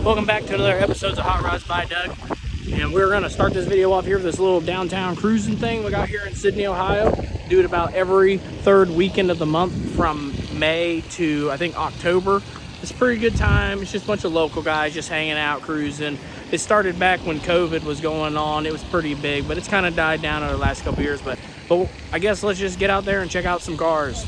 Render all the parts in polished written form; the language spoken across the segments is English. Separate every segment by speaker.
Speaker 1: Welcome back to another episode of Hot Rods by Doug. And we're going to start this video off here with this little downtown cruising thing we got here in Sydney, Ohio. Do it about every third weekend of the month from May to, I think, October. It's a pretty good time. It's just a bunch of local guys just hanging out, cruising. It started back when COVID was going on. It was pretty big, but it's kind of died down over the last couple years. But I guess let's just get out there and check out some cars.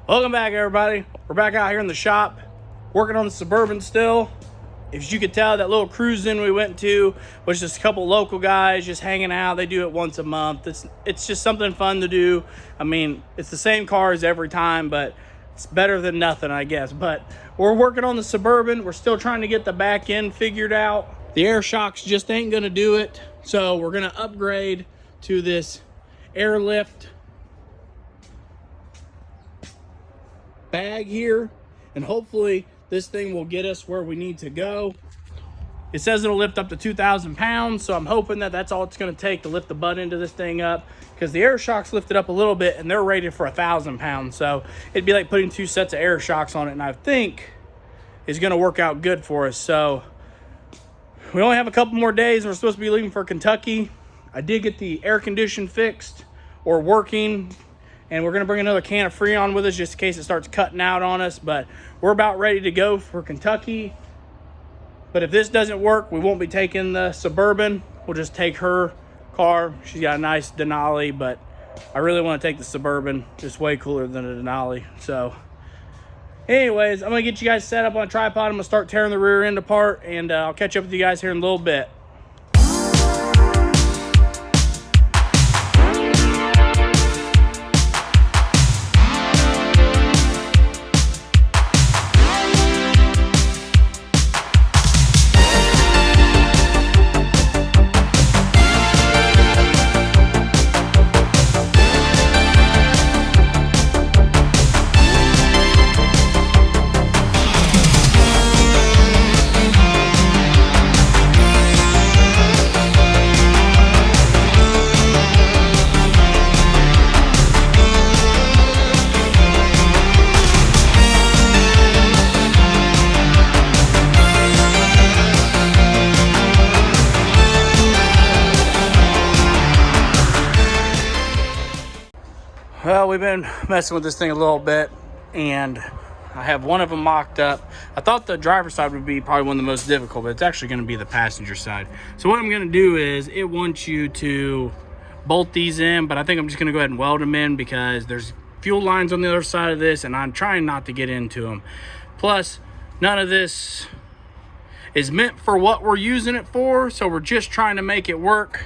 Speaker 1: Welcome back, everybody. We're back out here in the shop working on the Suburban still. As you could tell, that little cruising we went to was just a couple local guys just hanging out. They do it once a month. It's just something fun to do. I mean, it's the same cars every time, but it's better than nothing, I guess. But we're working on the Suburban. We're still trying to get the back end figured out. The air shocks just ain't gonna do it, so we're gonna upgrade to this airlift bag here, and hopefully this thing will get us where we need to go. It says it'll lift up to 2,000 pounds, so I'm hoping that that's all it's going to take to lift the butt into this thing up, because the air shocks lifted up a little bit and they're rated for 1,000 pounds, so it'd be like putting 2 sets of air shocks on it, and I think it's going to work out good for us. So we only have a couple more days and we're supposed to be leaving for Kentucky. I did get the air condition fixed or working, and we're going to bring another can of Freon with us just in case it starts cutting out on us. But we're about ready to go for Kentucky. But if this doesn't work, we won't be taking the Suburban. We'll just take her car. She's got a nice Denali, but I really want to take the Suburban. It's way cooler than a Denali. So anyways, I'm going to get you guys set up on a tripod. I'm going to start tearing the rear end apart, and I'll catch up with you guys here in a little bit. Well, we've been messing with this thing a little bit, and I have one of them mocked up. I thought the driver's side would be probably one of the most difficult, but it's actually going to be the passenger side. So what I'm going to do is, it wants you to bolt these in, but I think I'm just going to go ahead and weld them in because there's fuel lines on the other side of this, and I'm trying not to get into them. Plus, none of this is meant for what we're using it for, so we're just trying to make it work.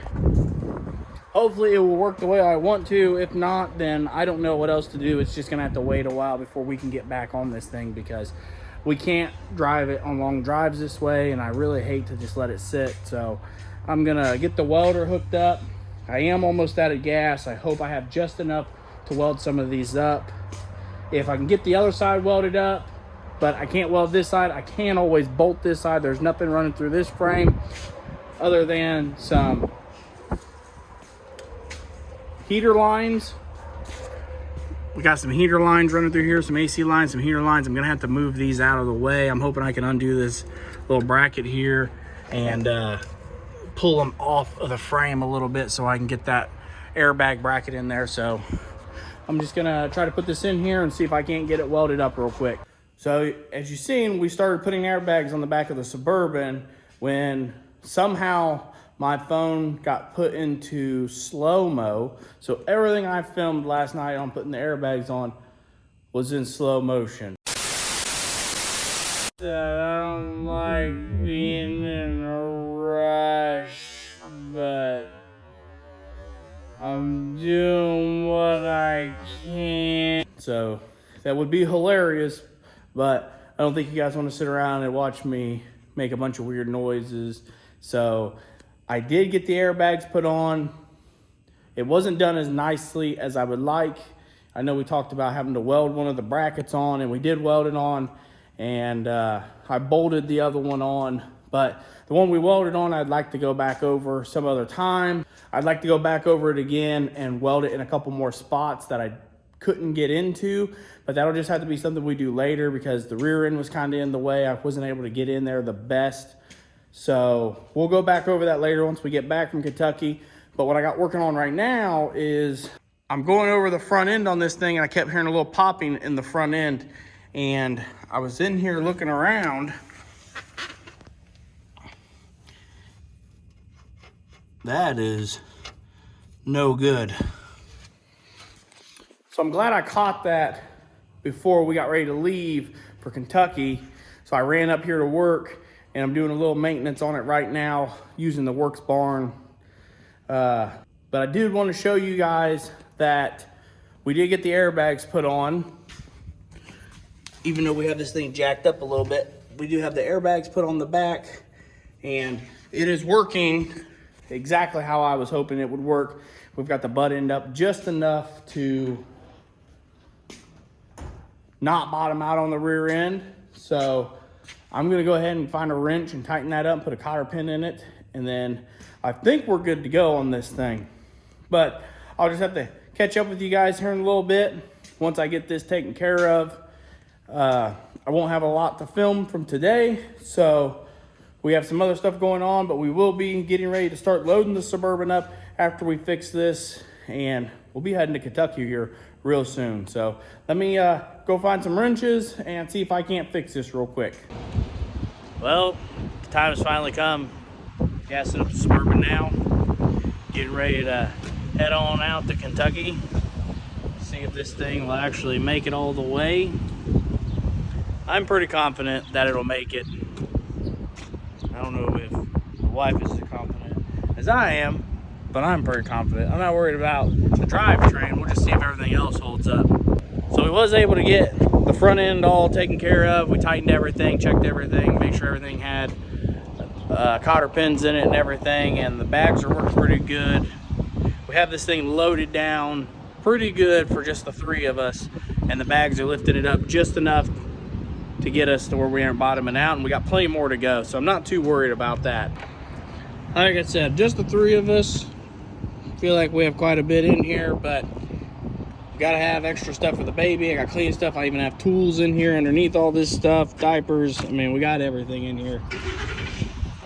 Speaker 1: Hopefully it will work the way I want to. If not, then I don't know what else to do. It's just gonna have to wait a while before we can get back on this thing, because we can't drive it on long drives this way, and I really hate to just let it sit. So I'm gonna get the welder hooked up. I am almost out of gas. I hope I have just enough to weld some of these up. If I can get the other side welded up, but I can't weld this side, I can always bolt this side. There's nothing running through this frame other than some heater lines. We got some heater lines running through here, some AC lines, some heater lines. I'm gonna have to move these out of the way. I'm hoping I can undo this little bracket here and pull them off of the frame a little bit so I can get that airbag bracket in there. So I'm just gonna try to put this in here and see if I can't get it welded up real quick. So as you've seen, we started putting airbags on the back of the Suburban when somehow my phone got put into slow-mo. So everything I filmed last night on putting the airbags on was in slow motion. I don't like being in a rush, but I'm doing what I can. So that would be hilarious, but I don't think you guys want to sit around and watch me make a bunch of weird noises. So I did get the airbags put on. It wasn't done as nicely as I would like. I know we talked about having to weld one of the brackets on, and we did weld it on, and I bolted the other one on. But the one we welded on, I'd like to go back over some other time. I'd like to go back over it again and weld it in a couple more spots that I couldn't get into, but that'll just have to be something we do later because the rear end was kind of in the way. I wasn't able to get in there the best. So we'll go back over that later once we get back from Kentucky. But what I got working on right now is I'm going over the front end on this thing, and I kept hearing a little popping in the front end. And I was in here looking around. That is no good. So I'm glad I caught that before we got ready to leave for Kentucky. So I ran up here to work, and I'm doing a little maintenance on it right now using the Works barn. But I did want to show you guys that we did get the airbags put on. Even though we have this thing jacked up a little bit, we do have the airbags put on the back, and it is working exactly how I was hoping it would work. We've got the butt end up just enough to not bottom out on the rear end. So I'm gonna go ahead and find a wrench and tighten that up, put a cotter pin in it, and then I think we're good to go on this thing. But I'll just have to catch up with you guys here in a little bit once I get this taken care of. I won't have a lot to film from today, so we have some other stuff going on, but we will be getting ready to start loading the Suburban up after we fix this, and we'll be heading to Kentucky here real soon. So let me go find some wrenches and see if I can't fix this real quick. Well, the time has finally come. Gassing up the Suburban now. Getting ready to head on out to Kentucky. See if this thing will actually make it all the way. I'm pretty confident that it'll make it. I don't know if my wife is as confident as I am, but I'm pretty confident. I'm not worried about the drivetrain. We'll just see if everything else holds up. So we was able to get the front end all taken care of. We tightened everything, checked everything, make sure everything had cotter pins in it and everything, and the bags are working pretty good. We have this thing loaded down pretty good for just the three of us, and the bags are lifting it up just enough to get us to where we aren't bottoming out, and we got plenty more to go, so I'm not too worried about that. Like I said, just the three of us. Feel like we have quite a bit in here, but we gotta have extra stuff for the baby. I got clean stuff. I even have tools in here underneath all this stuff, diapers. I mean, we got everything in here.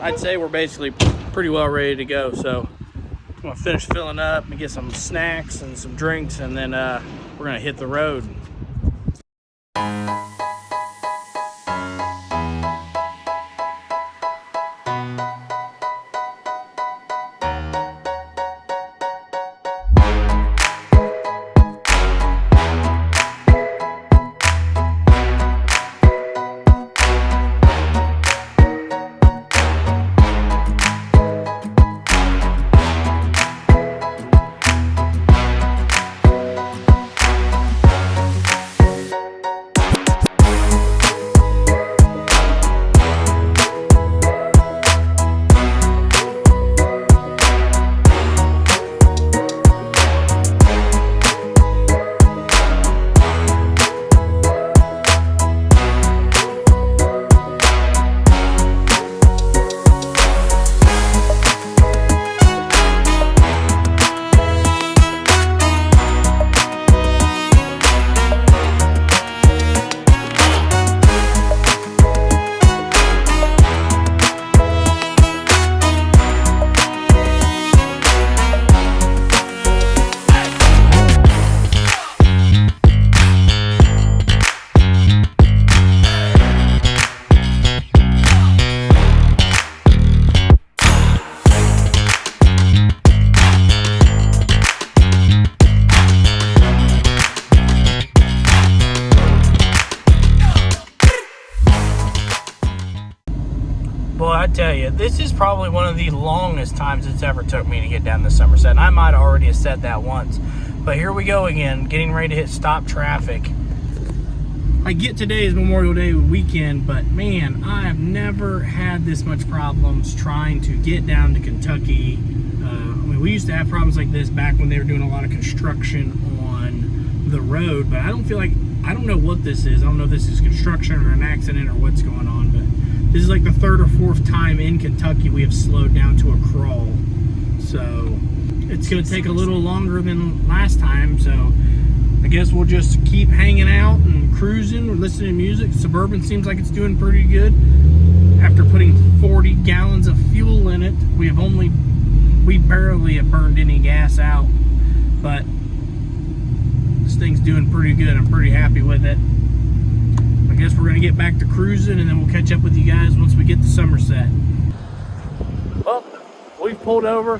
Speaker 1: I'd say we're basically pretty well ready to go, so I'm gonna finish filling up and get some snacks and some drinks, and then we're gonna hit the road. tell you, this is probably one of the longest times it's ever took me to get down to Somerset. And I might have already said that once, but here we go again, getting ready to hit stop traffic. I get today is Memorial Day weekend, but man, I have never had this much problems trying to get down to Kentucky. I mean, we used to have problems like this back when they were doing a lot of construction on the road, but I don't know what this is. I don't know if this is construction or an accident or what's going on, but this is like the third or fourth time in Kentucky we have slowed down to a crawl. So it's going to take a little longer than last time, so I guess we'll just keep hanging out and cruising. We're listening to music. Suburban seems like it's doing pretty good. After putting 40 gallons of fuel in it, we barely have burned any gas out, but this thing's doing pretty good. I'm pretty happy with it. I guess we're gonna get back to cruising and then we'll catch up with you guys once we get to Somerset. Well, we've pulled over.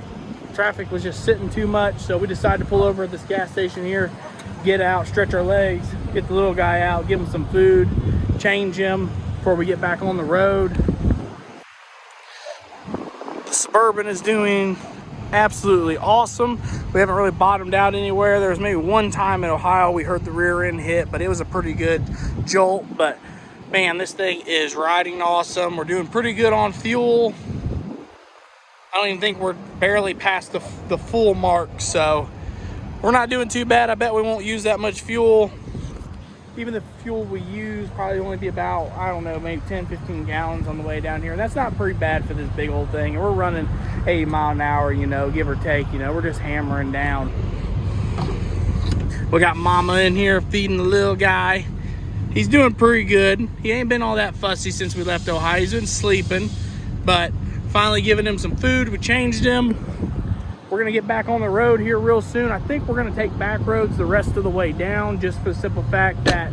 Speaker 1: Traffic was just sitting too much, so we decided to pull over at this gas station here, get out, stretch our legs, get the little guy out, give him some food, change him before we get back on the road. The Suburban is doing absolutely awesome. We haven't really bottomed out anywhere. There was maybe one time in Ohio we heard the rear end hit, but it was a pretty good jolt. But man, this thing is riding awesome. We're doing pretty good on fuel. I don't even think we're barely past the full mark, so we're not doing too bad. I bet we won't use that much fuel. Even the fuel we use probably only be about, I don't know, maybe 10, 15 gallons on the way down here. And that's not pretty bad for this big old thing. And we're running 80 mile an hour, you know, give or take. You know, we're just hammering down. We got Mama in here feeding the little guy. He's doing pretty good. He ain't been all that fussy since we left Ohio. He's been sleeping, but finally giving him some food. We changed him. We're gonna get back on the road here real soon. I think we're gonna take back roads the rest of the way down, just for the simple fact that,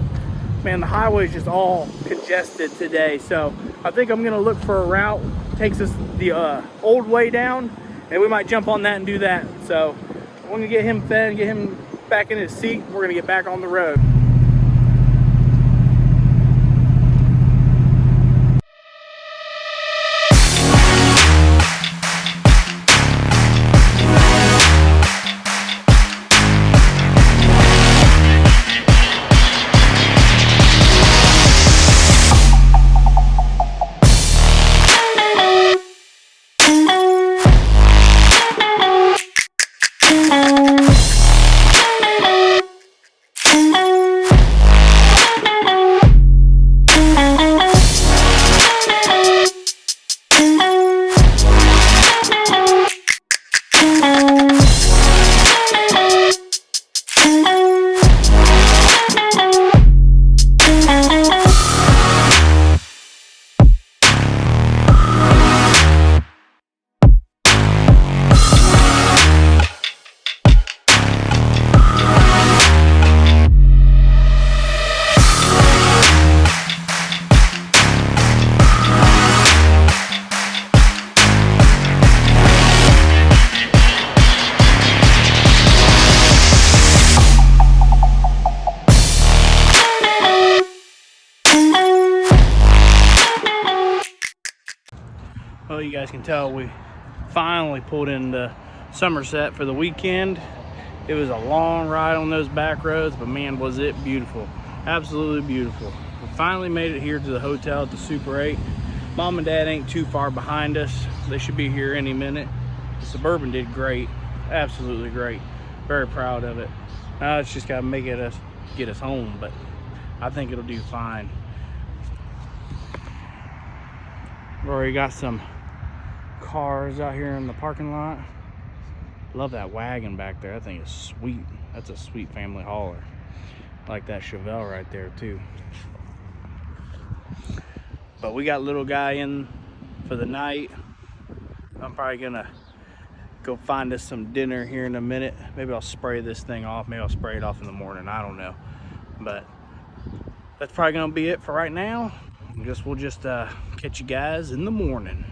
Speaker 1: man, the highway is just all congested today. So I think I'm gonna look for a route takes us the old way down, and we might jump on that and do that. So we're gonna get him fed and get him back in his seat. We're gonna get back on the road. Well, you guys can tell we finally pulled into Somerset for the weekend. It was a long ride on those back roads, but man, was it beautiful. Absolutely beautiful. We finally made it here to the hotel at the Super 8. Mom and Dad ain't too far behind us. They should be here any minute. The Suburban did great. Absolutely great. Very proud of it. Now it's just got to get us home, but I think it'll do fine. We've already got some cars out here in the parking lot. Love that wagon back there. That thing is sweet. That's a sweet family hauler. I like that Chevelle right there too. But we got little guy in for the night. I'm probably gonna go find us some dinner here in a minute. Maybe I'll spray this thing off. Maybe I'll spray it off in the morning. I don't know. But that's probably gonna be it for right now. We'll just catch you guys in the morning.